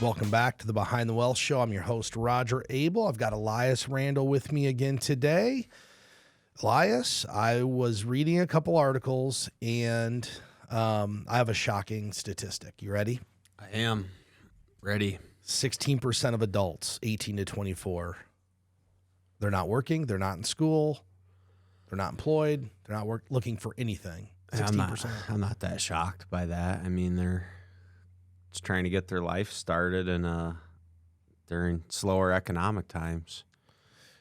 Welcome back to the Behind the Wealth Show. I'm your host, Roger Abel. I've got Elias Randall with me again today. Elias, I was reading a couple articles, and I have a shocking statistic. You ready? I am ready. 16% of adults, 18 to 24, they're not working, they're not in school, they're not employed, they're not looking for anything. 16%. I'm not that shocked by that. I mean, they're just trying to get their life started, and during slower economic times.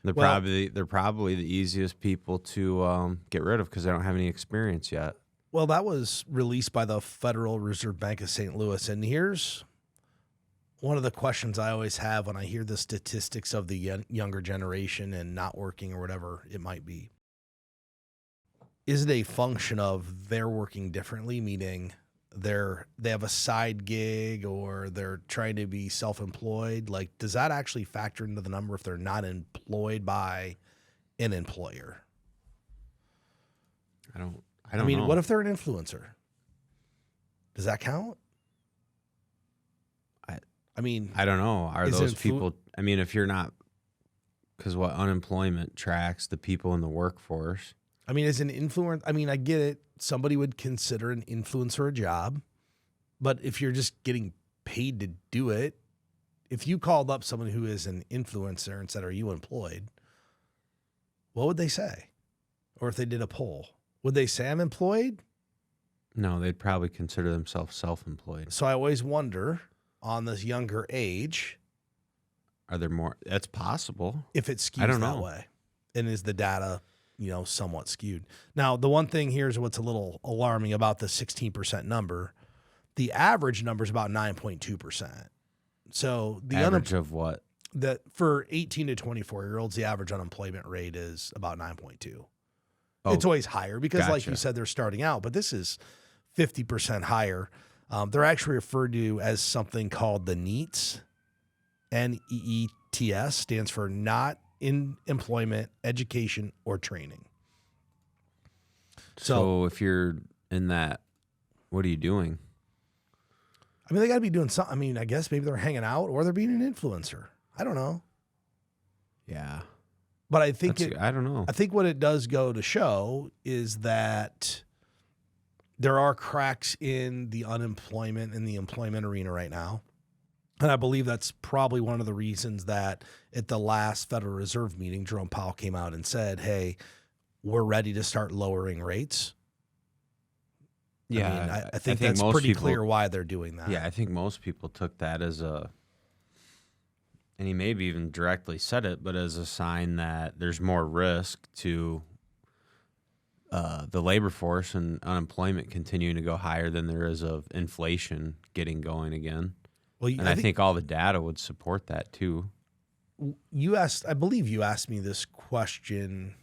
They're probably the easiest people to get rid of because they don't have any experience yet. Well, that was released by the Federal Reserve Bank of St. Louis, and here's one of the questions I always have when I hear the statistics of the younger generation and not working or whatever it might be. Is it a function of they're working differently, meaning they have a side gig or they're trying to be self-employed? Like, does that actually factor into the number if they're not employed by an employer? I don't know. What if they're an influencer? Does that count? I don't know. Are those people, if you're not, because what unemployment tracks the people in the workforce. As an influencer, I get it. Somebody would consider an influencer a job, but if you're just getting paid to do it, if you called up someone who is an influencer and said, "Are you employed?" what would they say? Or if they did a poll, would they say, "I'm employed"? No, they'd probably consider themselves self-employed. So I always wonder, on this younger age, are there more? That's possible. If it skews that way, and is the data, somewhat skewed. Now, the one thing here is what's a little alarming about the 16% number. The average number is about 9.2%. So the average of what? That for 18 to 24-year-olds, the average unemployment rate is about 9.2. Oh, it's always higher because, gotcha, like you said, they're starting out, but this is 50% higher. They're actually referred to as something called the NEETs. NEETS stands for not in employment, education, or training. So if you're in that, what are you doing? They got to be doing something. I guess maybe they're hanging out or they're being an influencer. I don't know. Yeah. But I think I don't know. I think what it does go to show is that there are cracks in the unemployment and the employment arena right now. And I believe that's probably one of the reasons that at the last Federal Reserve meeting, Jerome Powell came out and said, "Hey, we're ready to start lowering rates." Yeah, I think that's pretty clear why they're doing that. Yeah, I think most people took that as and he maybe even directly said it, but as a sign that there's more risk to the labor force and unemployment continuing to go higher than there is of inflation getting going again. Well, I think all the data would support that too. I believe you asked me this question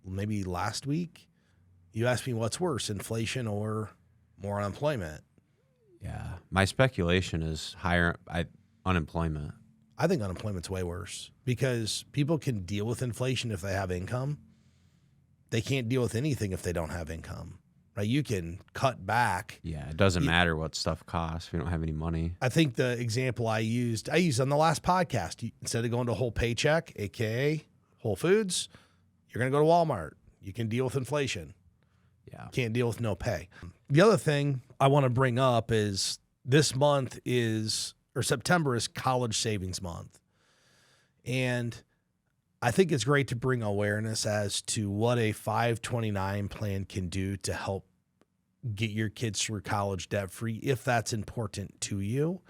maybe last week. You asked me what's worse, inflation or more unemployment. Yeah. My speculation is higher unemployment. I think unemployment's way worse because people can deal with inflation if they have income. They can't deal with anything if they don't have income. Right? You can cut back. Yeah, it doesn't matter what stuff costs if you don't have any money. I think the example I used on the last podcast, instead of going to a whole paycheck, aka Whole Foods, you're going to go to Walmart. You can deal with inflation. Yeah. Can't deal with no pay. The other thing I want to bring up is September is College Savings Month. And I think it's great to bring awareness as to what a 529 plan can do to help get your kids through college debt-free if that's important to you.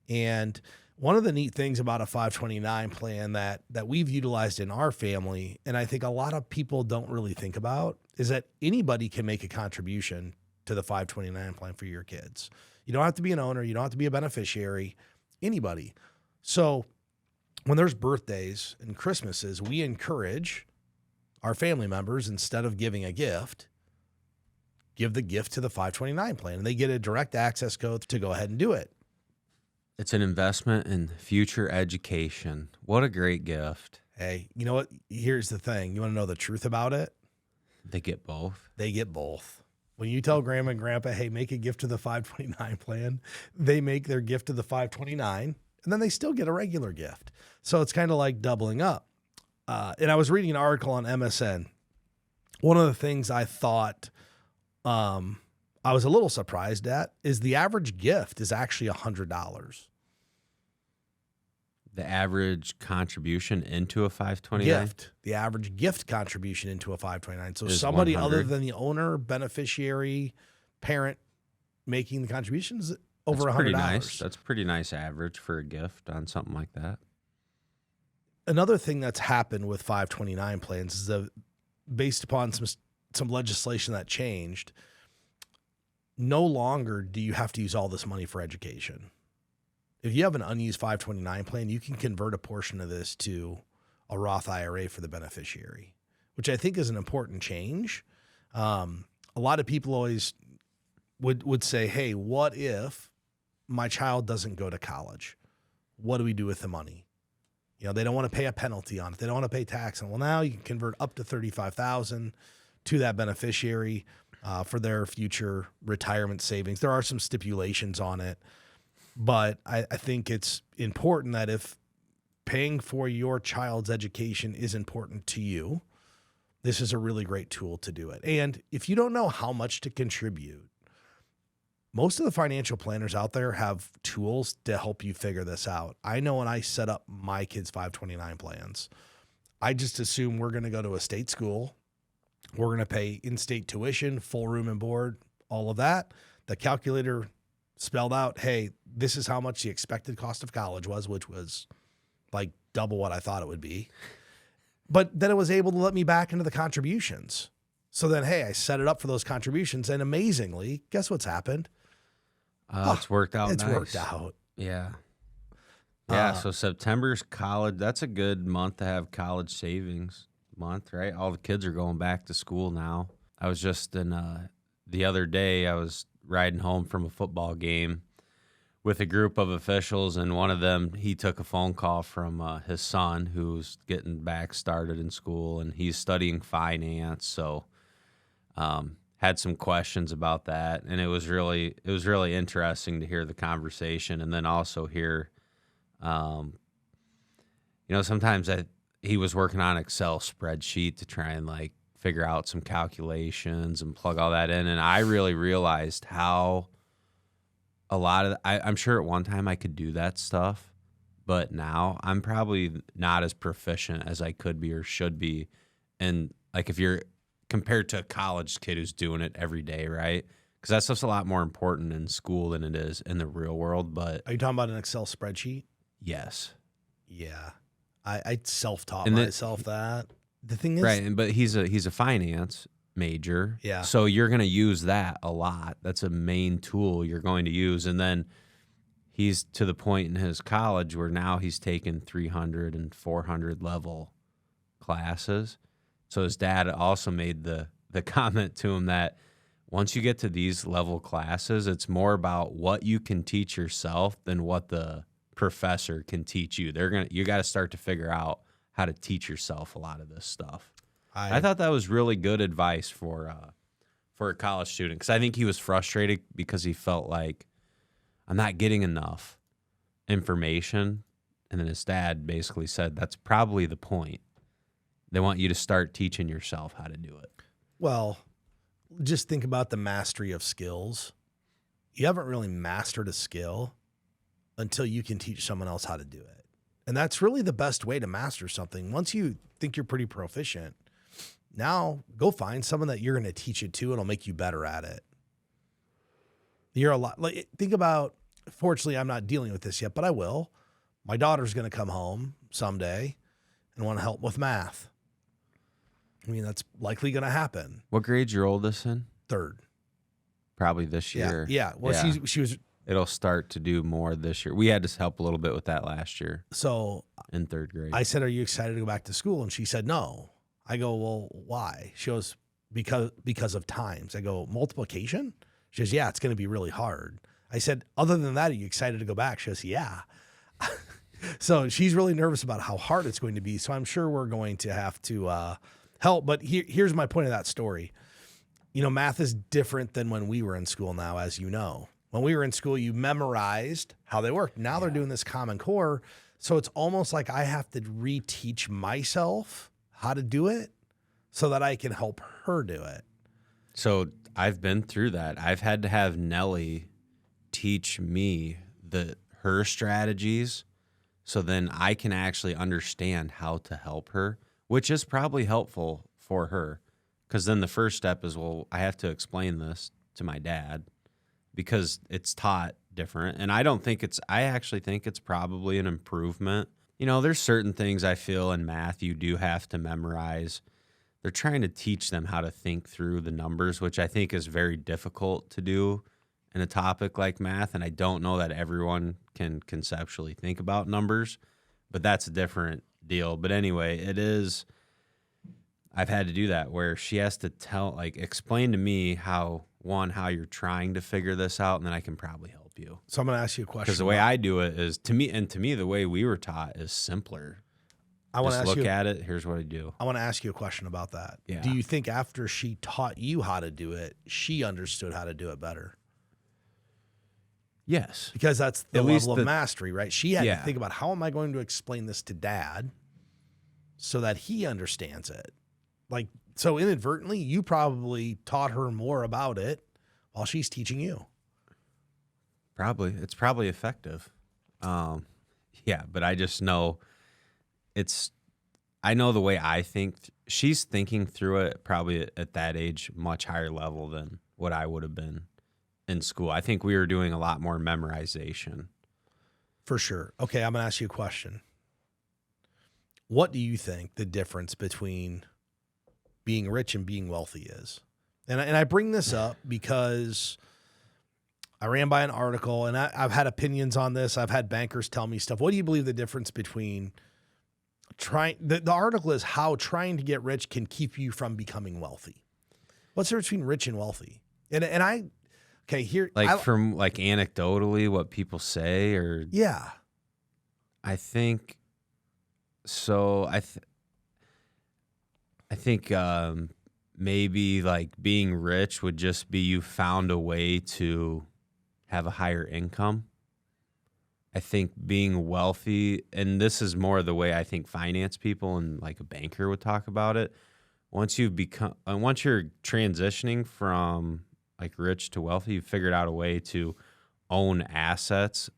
And one of the neat things about a 529 plan that we've utilized in our family, and I think a lot of people don't really think about, is that anybody can make a contribution to the 529 plan for your kids. You don't have to be an owner. You don't have to be a beneficiary. Anybody. So when there's birthdays and Christmases, we encourage our family members, instead of giving a gift, give the gift to the 529 plan, and they get a direct access code to go ahead and do it. It's an investment in future education. What a great gift. Hey, you know what? Here's the thing. You want to know the truth about it? They get both. They get both. When you tell grandma and grandpa, hey, make a gift to the 529 plan, they make their gift to the 529, and then they still get a regular gift. So it's kind of like doubling up. And I was reading an article on MSN. One of the things I thought I was a little surprised at is the average gift is actually $100. The average contribution into a 529? Gift. The average gift contribution into a 529. So Is somebody 100. other than the owner, beneficiary, parent making the contributions over That's $100. pretty nice. That's a pretty nice average for a gift on something like that. Another thing that's happened with 529 plans is that based upon some legislation that changed, no longer do you have to use all this money for education. If you have an unused 529 plan, you can convert a portion of this to a Roth IRA for the beneficiary, which I think is an important change. A lot of people always would say, hey, what if my child doesn't go to college? What do we do with the money? You know, they don't want to pay a penalty on it. They don't want to pay tax. And well, now you can convert up to $35,000 to that beneficiary for their future retirement savings. There are some stipulations on it, but I think it's important that if paying for your child's education is important to you, this is a really great tool to do it. And if you don't know how much to contribute, most of the financial planners out there have tools to help you figure this out. I know when I set up my kids' 529 plans, I just assume we're going to go to a state school. We're going to pay in-state tuition, full room and board, all of that. The calculator spelled out, hey, this is how much the expected cost of college was, which was like double what I thought it would be. But then it was able to let me back into the contributions. So then, hey, I set it up for those contributions. And amazingly, guess what's happened? It's worked out It's nice. worked out. Yeah. Yeah, so September's college. That's a good month to have college savings month, right? All the kids are going back to school now. I was just the other day, I was riding home from a football game with a group of officials, and one of them, he took a phone call from his son who's getting back started in school, and he's studying finance. So had some questions about that, and it was really interesting to hear the conversation, and then also hear, sometimes he was working on an Excel spreadsheet to try and like figure out some calculations and plug all that in, and I really realized how a lot of I'm sure at one time I could do that stuff, but now I'm probably not as proficient as I could be or should be, and like if you're compared to a college kid who's doing it every day, right? Because that stuff's a lot more important in school than it is in the real world. But Are you talking about an Excel spreadsheet? yes, Yeah. I self-taught myself that. The thing is, right? But he's a finance major, Yeah. So you're going to use that a lot. That's a main tool you're going to use, and then he's to the point in his college where now he's taken 300 and 400 level classes. So his dad also made the comment to him that once you get to these level classes, it's more about what you can teach yourself than what the professor can teach you. You got to start to figure out how to teach yourself a lot of this stuff. I thought that was really good advice for a college student, because I think he was frustrated because he felt like I'm not getting enough information. And then his dad basically said that's probably the point. They want you to start teaching yourself how to do it. Well, just think about the mastery of skills. You haven't really mastered a skill until you can teach someone else how to do it. And that's really the best way to master something. Once you think you're pretty proficient, now go find someone that you're going to teach it to, and it'll make you better at it. You're a lot like, think about, fortunately, I'm not dealing with this yet, but I will. My daughter's going to come home someday and want to help with math. I mean, that's likely going to happen. What grade's your oldest in? Third. Probably this year. Yeah. Well, Yeah. she was. It'll start to do more this year. We had to help a little bit with that last year So in third grade. I said, "Are you excited to go back to school?" And she said, "No." I go, "Well, why?" She goes, because of times. I go, "Multiplication?" She goes, "Yeah, it's going to be really hard." I said, "Other than that, are you excited to go back?" She goes, "Yeah." So she's really nervous about how hard it's going to be. So I'm sure we're going to have to help. But here's my point of that story. Math is different than when we were in school now, as you know. When we were in school, you memorized how they worked. Now they're doing this Common Core. So it's almost like I have to reteach myself how to do it so that I can help her do it. So I've been through that. I've had to have Nellie teach me her strategies so then I can actually understand how to help her, which is probably helpful for her. Because then the first step is, well, I have to explain this to my dad because it's taught different. And I actually think it's probably an improvement. You know, there's certain things I feel in math you do have to memorize. They're trying to teach them how to think through the numbers, which I think is very difficult to do in a topic like math. And I don't know that everyone can conceptually think about numbers, but that's a different deal. But anyway, I've had to do that where she has to explain to me how you're trying to figure this out, and then I can probably help you. So I'm going to ask you a question. Because the way I do it is, to me, the way we were taught is simpler. I want to look at it. Here's what I do. I want to ask you a question about that. Yeah. Do you think after she taught you how to do it, she understood how to do it better? Yes. Because that's the level of mastery, right? She had to think about, how am I going to explain this to Dad so that he understands it? Like, so inadvertently, you probably taught her more about it while she's teaching you. Probably. It's probably effective. But I just know I know the way I think. She's thinking through it probably at that age much higher level than what I would have been in school. I think we were doing a lot more memorization. For sure. Okay, I'm going to ask you a question. What do you think the difference between being rich and being wealthy is? And I bring this up because I ran by an article, and I've had opinions on this. I've had bankers tell me stuff. What do you believe the difference between the article is how trying to get rich can keep you from becoming wealthy? What's the difference between rich and wealthy? From anecdotally what people say, or yeah, I think so. I think maybe like being rich would just be you found a way to have a higher income. I think being wealthy, and this is more the way I think finance people and like a banker would talk about it. Once you're transitioning from like rich to wealthy, you've figured out a way to own assets,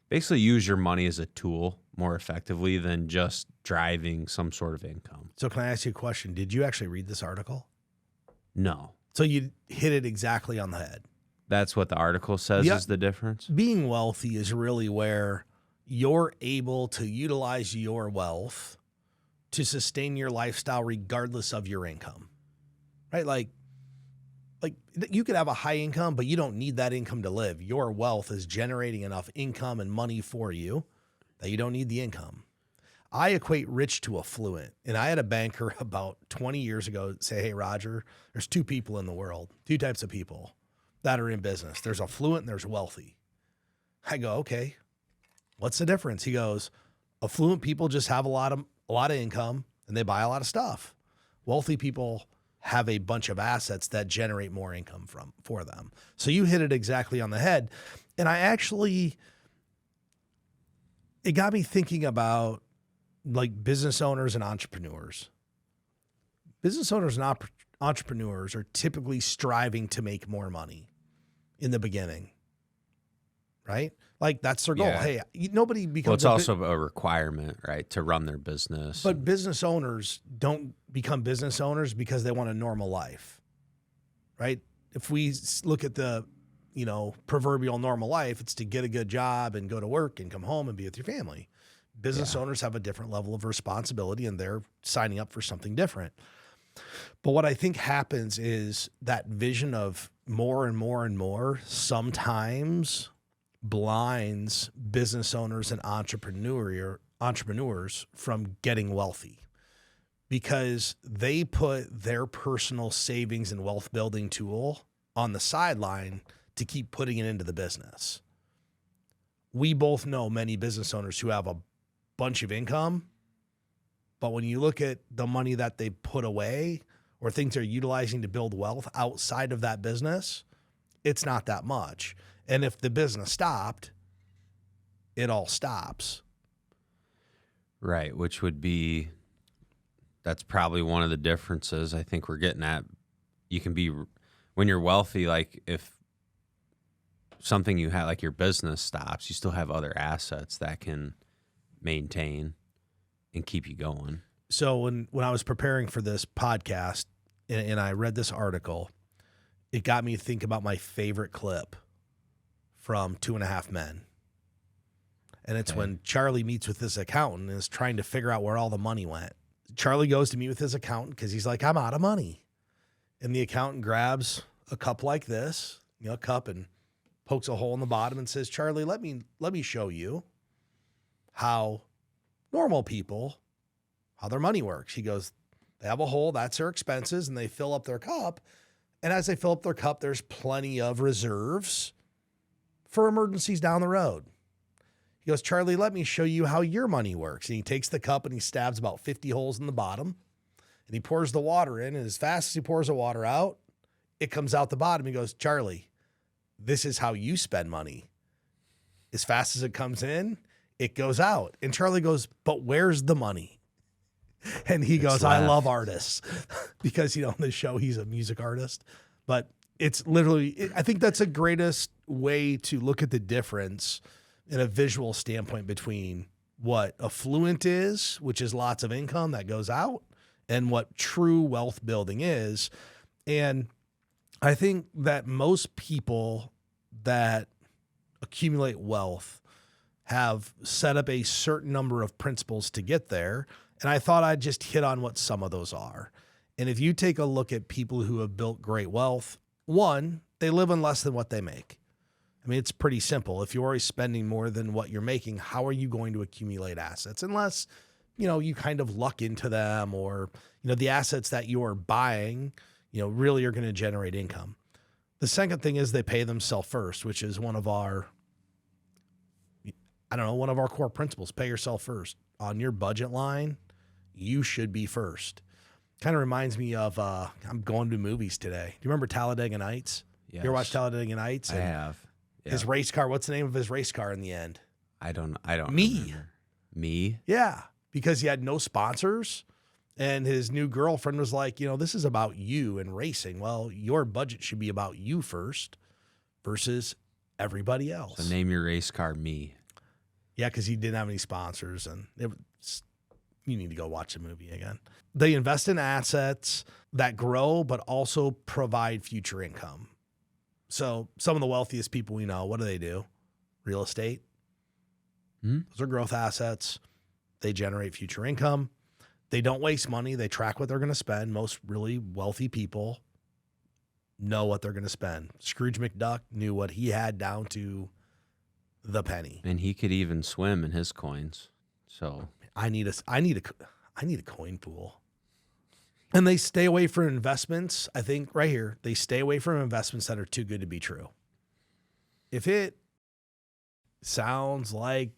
basically use your money as a tool more effectively than just driving some sort of income. So can I ask you a question? Did you actually read this article? No. So you hit it exactly on the head. That's what the article says is the difference? Being wealthy is really where you're able to utilize your wealth to sustain your lifestyle regardless of your income, right? Like you could have a high income, but you don't need that income to live. Your wealth is generating enough income and money for you that you don't need the income. I equate rich to affluent. And I had a banker about 20 years ago say, hey, Roger, there's two people in the world, two types of people that are in business. There's affluent and there's wealthy. I go, okay, what's the difference? He goes, affluent people just have a lot of income and they buy a lot of stuff. Wealthy people have a bunch of assets that generate more income for them. So you hit it exactly on the head. And it got me thinking about like business owners and entrepreneurs. Business owners and entrepreneurs are typically striving to make more money in the beginning, right? Like that's their goal. Yeah. Hey, nobody becomes. Well, it's also a requirement, right, to run their business. But business owners don't become business owners because they want a normal life, right? If we look at the, proverbial normal life, it's to get a good job and go to work and come home and be with your family. Business owners have a different level of responsibility and they're signing up for something different. But what I think happens is that vision of more and more and more sometimes blinds business owners and entrepreneurs from getting wealthy because they put their personal savings and wealth building tool on the sideline to keep putting it into the business. We both know many business owners who have a bunch of income, but when you look at the money that they put away or things they're utilizing to build wealth outside of that business, it's not that much. And if the business stopped, it all stops. Right, which would be, that's probably one of the differences I think we're getting at. You can be, when you're wealthy, like if something you have, like your business stops, you still have other assets that can maintain and keep you going. So when I was preparing for this podcast and I read this article, it got me to think about my favorite clip from 2.5 Men. And it's when Charlie meets with his accountant and is trying to figure out where all the money went. Charlie goes to meet with his accountant because he's like, I'm out of money. And the accountant grabs a cup like this, a cup, and pokes a hole in the bottom and says, Charlie, let me show you how normal people, how their money works. He goes, they have a hole, that's their expenses, and they fill up their cup. And as they fill up their cup, there's plenty of reserves for emergencies down the road. He goes, Charlie, let me show you how your money works. And he takes the cup and he stabs about 50 holes in the bottom. And he pours the water in. And as fast as he pours the water out, it comes out the bottom. He goes, Charlie, this is how you spend money. As fast as it comes in, it goes out. And Charlie goes, but where's the money? And he goes, I love artists. Because, in the show, he's a music artist. But it's literally, I think that's the greatest way to look at the difference in a visual standpoint between what affluent is, which is lots of income that goes out, and what true wealth building is. And I think that most people that accumulate wealth have set up a certain number of principles to get there. And I thought I'd just hit on what some of those are. And if you take a look at people who have built great wealth, one, they live on less than what they make. I mean, it's pretty simple. If you're always spending more than what you're making, how are you going to accumulate assets? Unless, you kind of luck into them, or, the assets that you're buying, really are going to generate income. The second thing is they pay themselves first, which is one of our core principles. Pay yourself first. On your budget line, you should be first. Kind of reminds me of, I'm going to movies today. Do you remember Talladega Nights? Yes. You ever watch Talladega Nights? I have. Yeah. His race car, what's the name of his race car in the end? I don't Me. remember. Me? Yeah, because he had no sponsors, and his new girlfriend was like, this is about you and racing. Well, your budget should be about you first versus everybody else. So name your race car Me. Yeah, because he didn't have any sponsors, and you need to go watch the movie again. They invest in assets that grow, but also provide future income. So some of the wealthiest people we know, what do? Real estate. Those are growth assets. They generate future income. They don't waste money. They track what they're going to spend. Most really wealthy people know what they're going to spend. Scrooge McDuck knew what he had down to the penny. And he could even swim in his coins. So I need a coin pool. And they stay away from investments. I think right here, they stay away from investments that are too good to be true. If it sounds like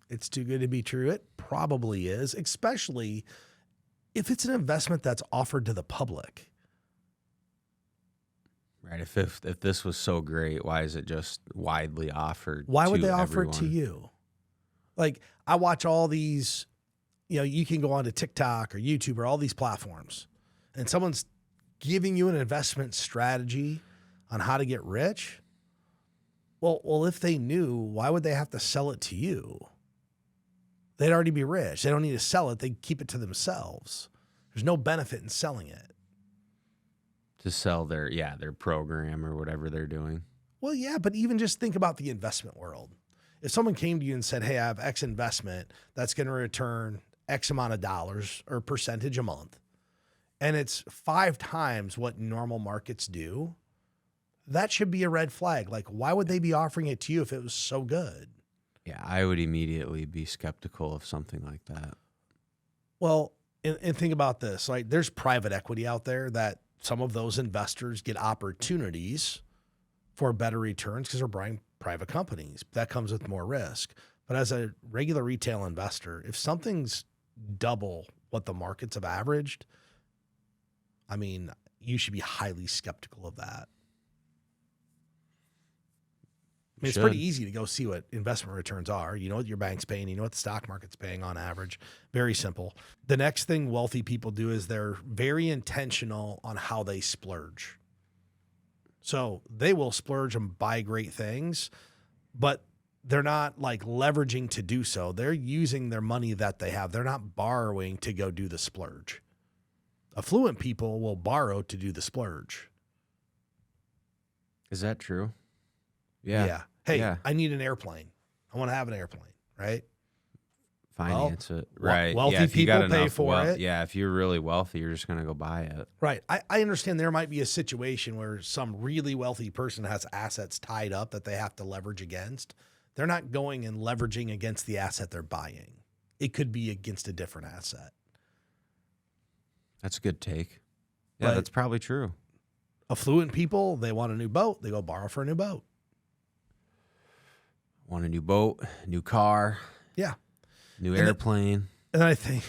it's too good to be true, it probably is, especially if it's an investment that's offered to the public. Right. If this was so great, why is it just widely offered? Why would they everyone? offer it to you? Like, I watch all these, you can go on to TikTok or YouTube or all these platforms, and someone's giving you an investment strategy on how to get rich. Well, if they knew, why would they have to sell it to you? They'd already be rich. They don't need to sell it. They keep it to themselves. There's no benefit in selling it. To sell their program or whatever they're doing. Well, yeah, but even just think about the investment world. If someone came to you and said, hey, I have X investment that's going to return X amount of dollars or percentage a month, and it's 5 times what normal markets do, that should be a red flag. Like, why would they be offering it to you if it was so good? Yeah, I would immediately be skeptical of something like that. Well, and think about this. Like, there's private equity out there that some of those investors get opportunities for better returns because they're buying private companies. That comes with more risk. But as a regular retail investor, if something's double what the markets have averaged, I mean, you should be highly skeptical of that. mean, it's pretty easy to go see what investment returns are. You know what your bank's paying. You know what the stock market's paying on average. Very simple. The next thing wealthy people do is they're very intentional on how they splurge. So they will splurge and buy great things, but they're not like leveraging to do so. They're using their money that they have. They're not borrowing to go do the splurge. Affluent people will borrow to do the splurge. Is that true? Yeah. Hey, I need an airplane. I want to have an airplane, right? Finance it. Right. Wealthy if you people got pay enough for it. Yeah, if you're really wealthy, you're just going to go buy it. Right. I understand there might be a situation where some really wealthy person has assets tied up that they have to leverage against. They're not going and leveraging against the asset they're buying. It could be against a different asset. That's a good take. Yeah, that's probably true. Affluent people, they want a new boat. They go borrow for a new boat. Want a new boat, new car. Yeah. New airplane. And I think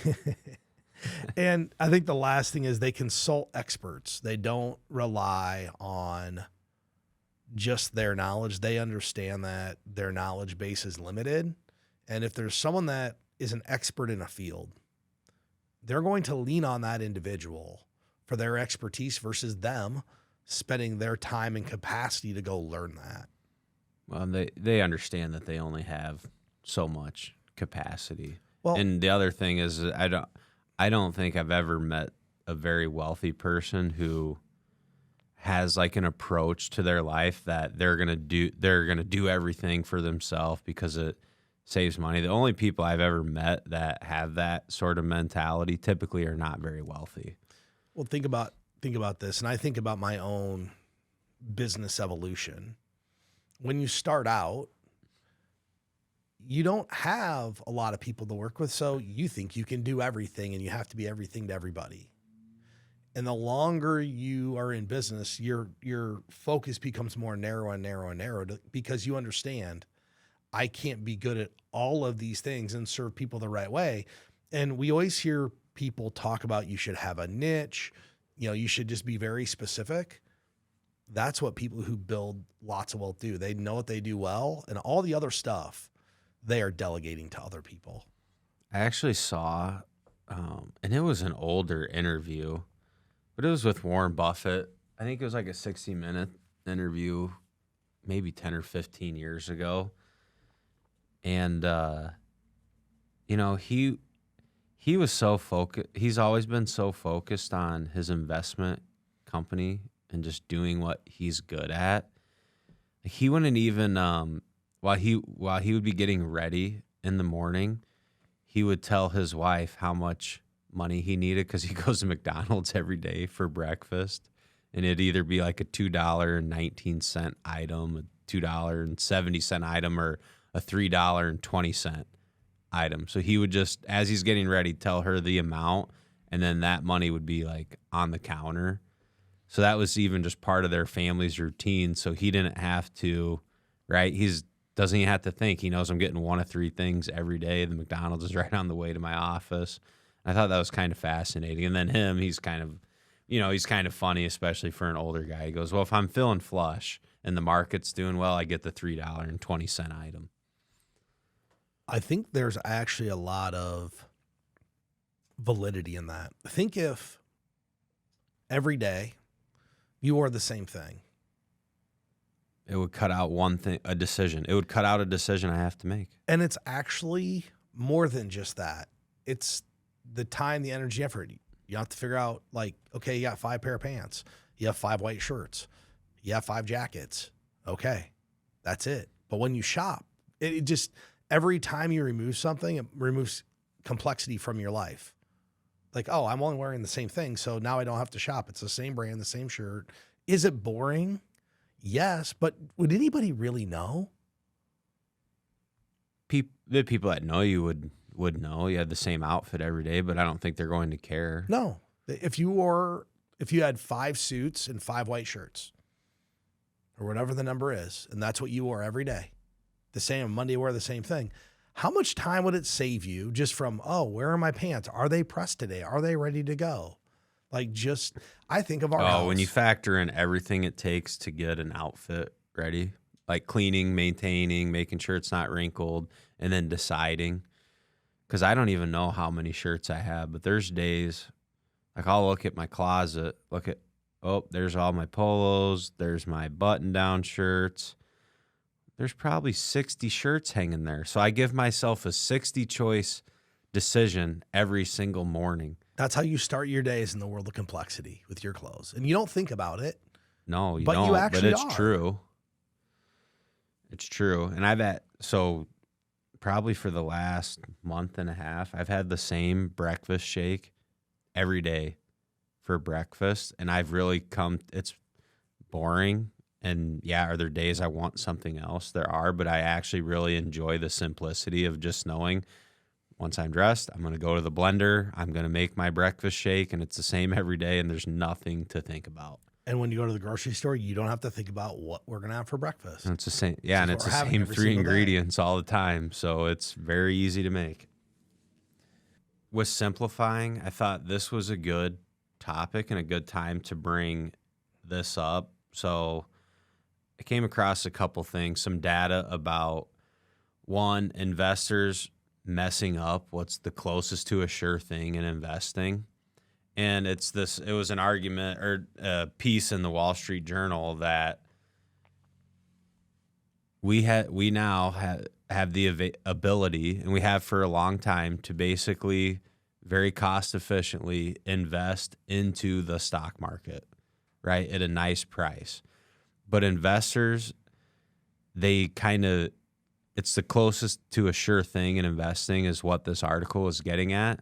the last thing is they consult experts. They don't rely on just their knowledge. They understand that their knowledge base is limited. And if there's someone that is an expert in a field, they're going to lean on that individual for their expertise versus them spending their time and capacity to go learn that. Well, they understand that they only have so much capacity. Well, and the other thing is I don't think I've ever met a very wealthy person who has like an approach to their life that they're going to do everything for themselves because it saves money. The only people I've ever met that have that sort of mentality typically are not very wealthy. Well, think about this, and I think about my own business evolution. When you start out, you don't have a lot of people to work with, so you think you can do everything and you have to be everything to everybody. And the longer you are in business, your focus becomes more narrow and narrow and narrow because you understand I can't be good at all of these things and serve people the right way. And we always hear people talk about you should have a niche, you should just be very specific. That's what people who build lots of wealth do. They know what they do well, and all the other stuff they are delegating to other people. I actually saw, and it was an older interview, but it was with Warren Buffett. I think it was like a 60-minute interview, maybe 10 or 15 years ago. And, he was so focused. He's always been so focused on his investment company and just doing what he's good at. He wouldn't even, while he would be getting ready in the morning, he would tell his wife how much money he needed because he goes to McDonald's every day for breakfast, and it'd either be like a $2.19 item, a $2.70 item, or a $3.20 item. So he would just, as he's getting ready, tell her the amount, and then that money would be like on the counter. So that was even just part of their family's routine. So he didn't have to, right? Doesn't even have to think. He knows I'm getting one of three things every day. The McDonald's is right on the way to my office. I thought that was kind of fascinating. And then he's kind of funny, especially for an older guy. He goes, well, if I'm feeling flush and the market's doing well, I get the $3.20 item. I think there's actually a lot of validity in that. I think if every day you are the same thing, it would cut out a decision. It would cut out a decision I have to make. And it's actually more than just that. It's the time, the energy, effort. You have to figure out, like, okay, you got 5 pair of pants. You have 5 white shirts. You have 5 jackets. Okay, that's it. But when you shop, it just, every time you remove something, it removes complexity from your life. Like, oh, I'm only wearing the same thing, so now I don't have to shop. It's the same brand, the same shirt. Is it boring? Yes, but would anybody really know? The people that know you would know. You had the same outfit every day, but I don't think they're going to care. No. If you had 5 suits and 5 white shirts, or whatever the number is, and that's what you wore every day, the same Monday, you wear the same thing, how much time would it save you just from, oh, where are my pants? Are they pressed today? Are they ready to go? Like, just, I think of our house. When you factor in everything it takes to get an outfit ready, like cleaning, maintaining, making sure it's not wrinkled, and then deciding. Because I don't even know how many shirts I have, but there's days, like I'll look at my closet, there's all my polos, there's my button-down shirts. There's probably 60 shirts hanging there. So I give myself a 60-choice decision every single morning. That's how you start your days in the world of complexity with your clothes. And you don't think about it. No, you but don't, you actually but it's true. It's true. And so probably for the last month and a half, I've had the same breakfast shake every day for breakfast. And I've really it's boring. And yeah, are there days I want something else? There are, but I actually really enjoy the simplicity of just knowing once I'm dressed, I'm going to go to the blender, I'm going to make my breakfast shake, and it's the same every day, and there's nothing to think about. And when you go to the grocery store, you don't have to think about what we're going to have for breakfast. And it's the same. Yeah, and it's the same 3 ingredients all the time, so it's very easy to make. With simplifying, I thought this was a good topic and a good time to bring this up. So I came across a couple things, some data about, one, investors messing up what's the closest to a sure thing in investing. And it was an argument or a piece in the Wall Street Journal that we now have the ability, and we have for a long time, to basically very cost efficiently invest into the stock market, right, at a nice price. But investors, it's the closest to a sure thing in investing is what this article is getting at.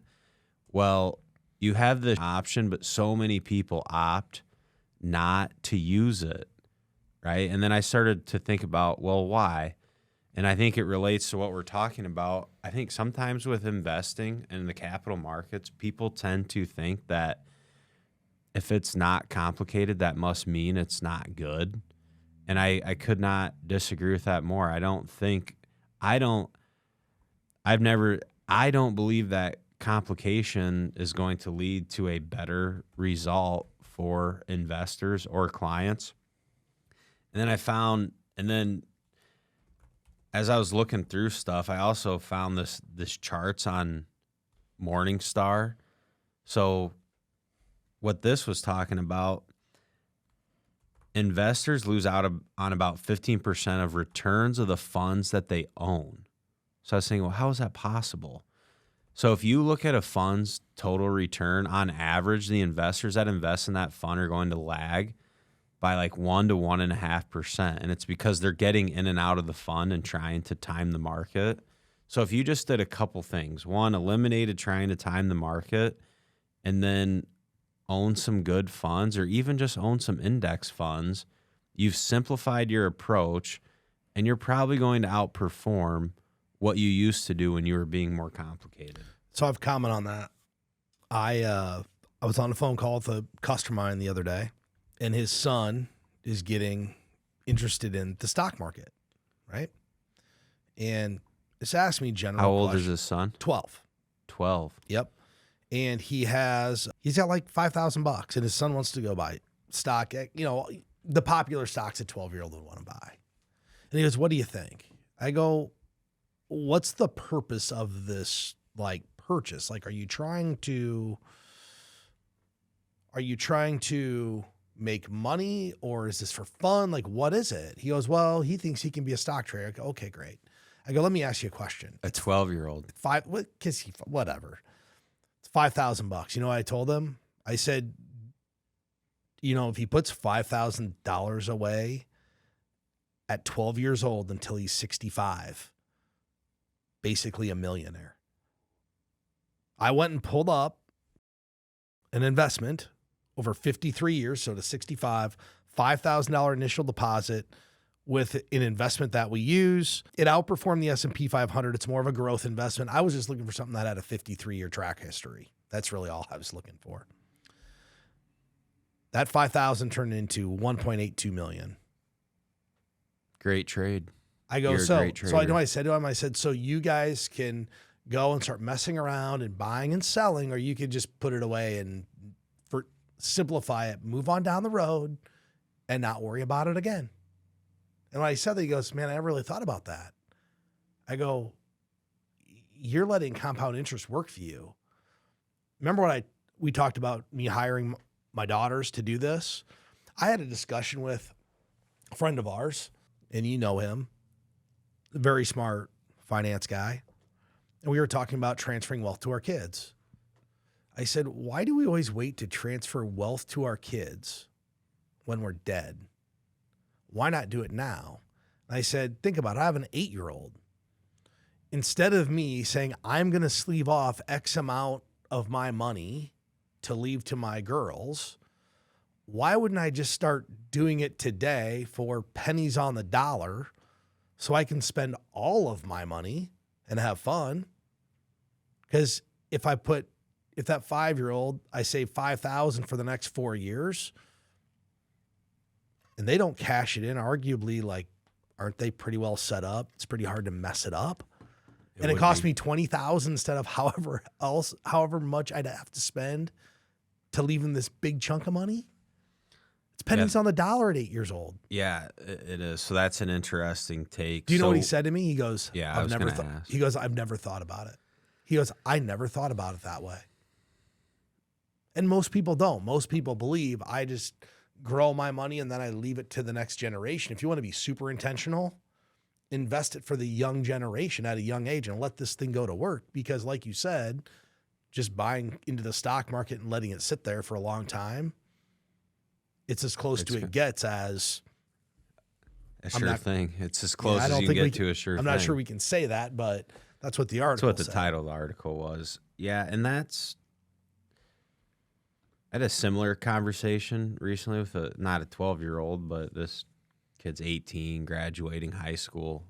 Well, you have the option, but so many people opt not to use it, right? And then I started to think about, well, why? And I think it relates to what we're talking about. I think sometimes with investing in the capital markets, people tend to think that if it's not complicated, that must mean it's not good. And I could not disagree with that more. I don't believe that complication is going to lead to a better result for investors or clients. And then as I was looking through stuff, I also found this charts on Morningstar. So what this was talking about, investors lose out on about 15% of returns of the funds that they own. So I was saying, well, how is that possible? So if you look at a fund's total return, on average, the investors that invest in that fund are going to lag by like 1 to 1.5%. And it's because they're getting in and out of the fund and trying to time the market. So if you just did a couple things, one, eliminated trying to time the market, and then own some good funds, or even just own some index funds, you've simplified your approach, and you're probably going to outperform what you used to do when you were being more complicated. So I've commented on that. I was on a phone call with a customer of mine the other day, and his son is getting interested in the stock market, right? And this asked me general How old question. is his son? 12. 12. Yep. And he's got like $5,000, and his son wants to go buy stock. The popular stocks a 12-year-old would want to buy. And he goes, "What do you think?" I go, "What's the purpose of this purchase? Like, are you trying to make money, or is this for fun? Like, what is it?" He goes, "Well, he thinks he can be a stock trader." I go, "Okay, great." I go, "Let me ask you a question." A 12-year-old. Whatever. It's $5,000. You know what I told him? I said, if he puts $5,000 away at 12 years old until he's 65, basically a millionaire. I went and pulled up an investment over 53 years, so to 65, $5,000 initial deposit with an investment that we use. It outperformed the S&P 500. It's more of a growth investment. I was just looking for something that had a 53-year track history. That's really all I was looking for. That $5,000 turned into $1.82 million. Great trade. I go, You're a great so I know trader. I said to him, so you guys can go and start messing around and buying and selling, or you could just put it away and simplify it, move on down the road, and not worry about it again. And when I said that, he goes, man, I never really thought about that. I go, you're letting compound interest work for you. Remember when we talked about me hiring my daughters to do this? I had a discussion with a friend of ours, and you know him, a very smart finance guy. And we were talking about transferring wealth to our kids. I said, why do we always wait to transfer wealth to our kids when we're dead? Why not do it now? And I said, think about it. I have an 8-year-old. Instead of me saying, I'm going to sleeve off X amount of my money to leave to my girls, why wouldn't I just start doing it today for pennies on the dollar so I can spend all of my money and have fun? Because if that 5-year-old, I save $5,000 for the next 4 years and they don't cash it in, arguably, like, aren't they pretty well set up? It's pretty hard to mess it up. And it cost me $20,000 instead of however much I'd have to spend to leave them this big chunk of money. It's pennies on the dollar at 8 years old. Yeah, it is. So that's an interesting take. Do you know what he said to me? He goes, yeah, I've never thought. He goes, I've never thought about it. He goes, I never thought about it that way. And most people don't. Most people believe I just grow my money and then I leave it to the next generation. If you want to be super intentional, invest it for the young generation at a young age and let this thing go to work. Because like you said, just buying into the stock market and letting it sit there for a long time, it's as close to it gets as a sure thing. It's as close as you can get to a sure thing. I'm not sure we can say that, but that's what the article said. That's what the title of the article was. Yeah, and I had a similar conversation recently with not a 12-year-old, but this kid's 18, graduating high school.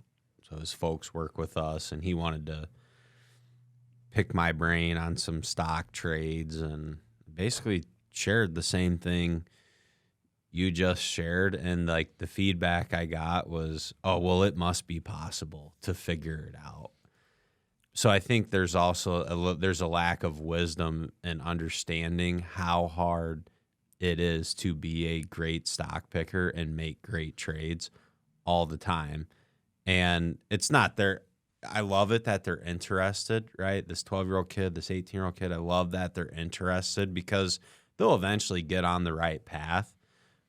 So his folks work with us, and he wanted to pick my brain on some stock trades and basically shared the same thing you just shared. And like the feedback I got was, oh, well, it must be possible to figure it out. So I think there's also there's a lack of wisdom and understanding how hard it is to be a great stock picker and make great trades all the time. And it's not I love it that they're interested, right? This 12-year-old kid, this 18-year-old kid, I love that they're interested because they'll eventually get on the right path.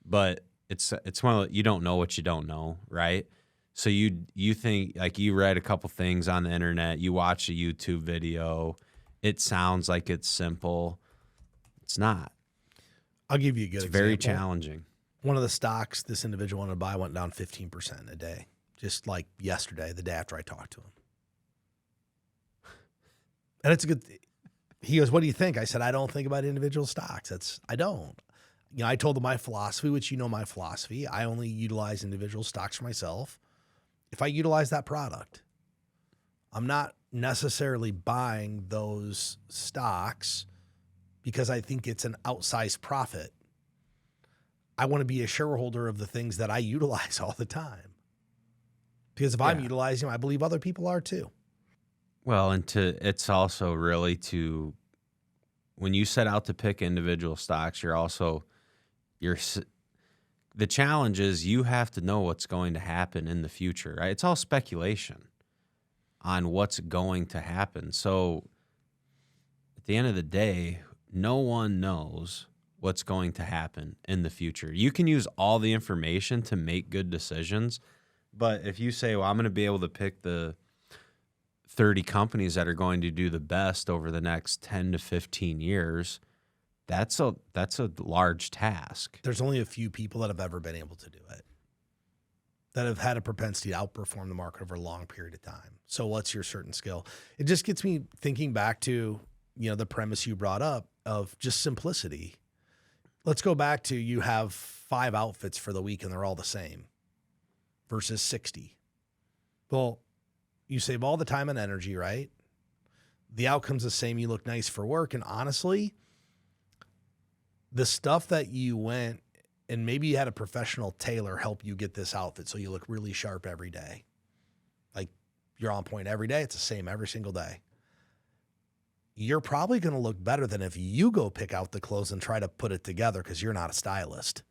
But it's one of you don't know what you don't know, right? So you think, like, you read a couple things on the internet, you watch a YouTube video, it sounds like it's simple. It's not. I'll give you a good example. It's very challenging. One of the stocks this individual wanted to buy went down 15% a day, just like yesterday, the day after I talked to him. And it's a good he goes, what do you think? I said, I don't think about individual stocks. I don't. You know, I told him my philosophy, which you know my philosophy. I only utilize individual stocks for myself if I utilize that product. I'm not necessarily buying those stocks because I think it's an outsized profit. I want to be a shareholder of the things that I utilize all the time. Because if I'm utilizing them, I believe other people are too. Well, it's also really when you set out to pick individual stocks, the challenge is you have to know what's going to happen in the future, right? It's all speculation on what's going to happen. So at the end of the day, no one knows what's going to happen in the future. You can use all the information to make good decisions, but if you say, well, I'm going to be able to pick the 30 companies that are going to do the best over the next 10 to 15 years, that's a large task. There's only a few people that have ever been able to do it, that have had a propensity to outperform the market over a long period of time. So what's your certain skill? It just gets me thinking back to, the premise you brought up of just simplicity. Let's go back to you have 5 outfits for the week and they're all the same versus 60. Well, you save all the time and energy, right? The outcome's the same. You look nice for work. And honestly, the stuff that you went and maybe you had a professional tailor help you get this outfit so you look really sharp every day. Like you're on point every day. It's the same every single day. You're probably going to look better than if you go pick out the clothes and try to put it together because you're not a stylist.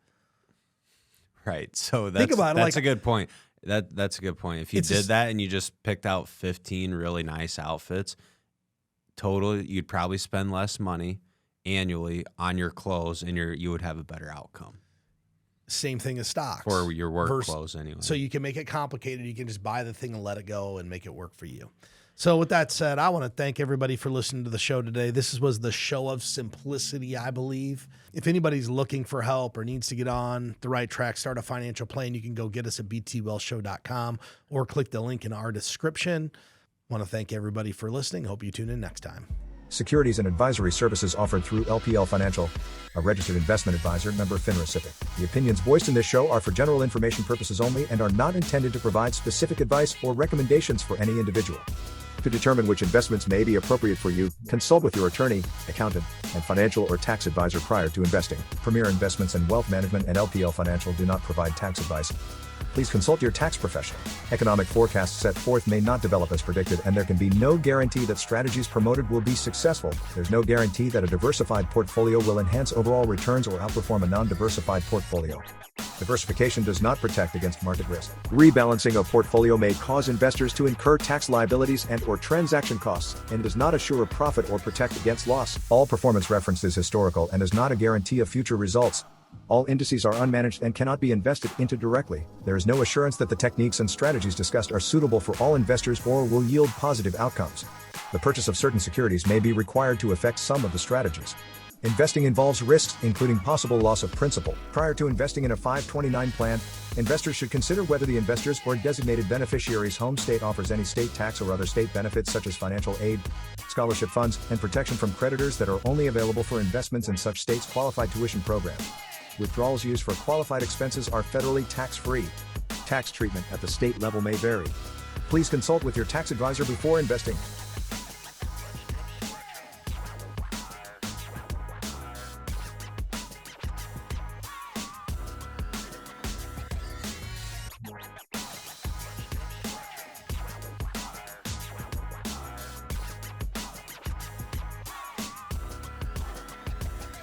Right. So that's a good point. That's a good point. If you It's did just- that and you just picked out 15 really nice outfits, total, you'd probably spend less money annually on your clothes, and you would have a better outcome Same thing as stocks. for your work clothes anyway. So you can make it complicated. You can just buy the thing and let it go and make it work for you. So with that said, I want to thank everybody for listening to the show today. This was the show of simplicity, I believe. If anybody's looking for help or needs to get on the right track, start a financial plan, you can go get us at btwellshow.com or click the link in our description. Want to thank everybody for listening. Hope you tune in next time. Securities and advisory services offered through LPL Financial, a registered investment advisor, member FINRA SIPC. The opinions voiced in this show are for general information purposes only and are not intended to provide specific advice or recommendations for any individual. To determine which investments may be appropriate for you, consult with your attorney, accountant, and financial or tax advisor prior to investing. Premier Investments and Wealth Management and LPL Financial do not provide tax advice. Please consult your tax professional. Economic forecasts set forth may not develop as predicted, and there can be no guarantee that strategies promoted will be successful. There's no guarantee that a diversified portfolio will enhance overall returns or outperform a non-diversified portfolio. Diversification does not protect against market risk. Rebalancing a portfolio may cause investors to incur tax liabilities and/or transaction costs, and does not assure a profit or protect against loss. All performance referenced is historical and is not a guarantee of future results. All indices are unmanaged and cannot be invested into directly. There is no assurance that the techniques and strategies discussed are suitable for all investors or will yield positive outcomes. The purchase of certain securities may be required to affect some of the strategies. Investing involves risks, including possible loss of principal. Prior to investing in a 529 plan, investors should consider whether the investors or designated beneficiaries' home state offers any state tax or other state benefits such as financial aid, scholarship funds, and protection from creditors that are only available for investments in such states' qualified tuition programs. Withdrawals used for qualified expenses are federally tax-free. Tax treatment at the state level may vary. Please consult with your tax advisor before investing.